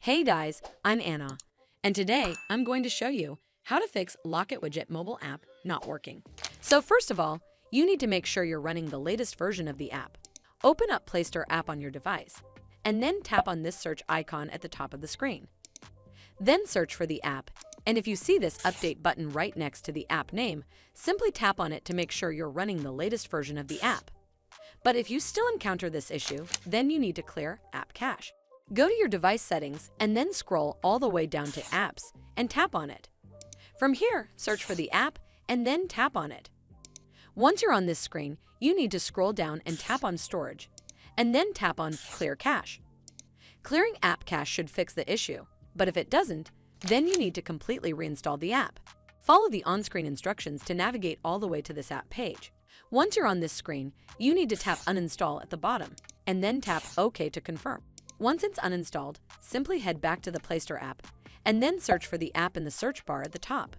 Hey guys, I'm Anna, and today I'm going to show you how to fix Locket Widget mobile app not working. So first of all, you need to make sure you're running the latest version of the app. Open up Play Store app on your device, and then tap on this search icon at the top of the screen. Then search for the app, and if you see this update button right next to the app name, simply tap on it to make sure you're running the latest version of the app. But if you still encounter this issue, then you need to clear app cache. Go to your device settings and then scroll all the way down to Apps and tap on it. From here, search for the app and then tap on it. Once you're on this screen, you need to scroll down and tap on Storage, and then tap on Clear Cache. Clearing app cache should fix the issue, but if it doesn't, then you need to completely reinstall the app. Follow the on-screen instructions to navigate all the way to this app page. Once you're on this screen, you need to tap Uninstall at the bottom, and then tap OK to confirm. Once it's uninstalled, simply head back to the Play Store app, and then search for the app in the search bar at the top.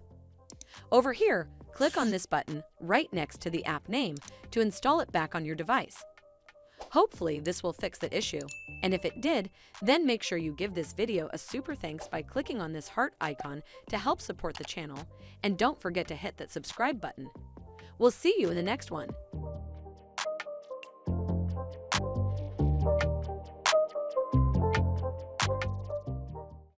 Over here, click on this button right next to the app name to install it back on your device. Hopefully, this will fix the issue, and if it did, then make sure you give this video a super thanks by clicking on this heart icon to help support the channel, and don't forget to hit that subscribe button. We'll see you in the next one.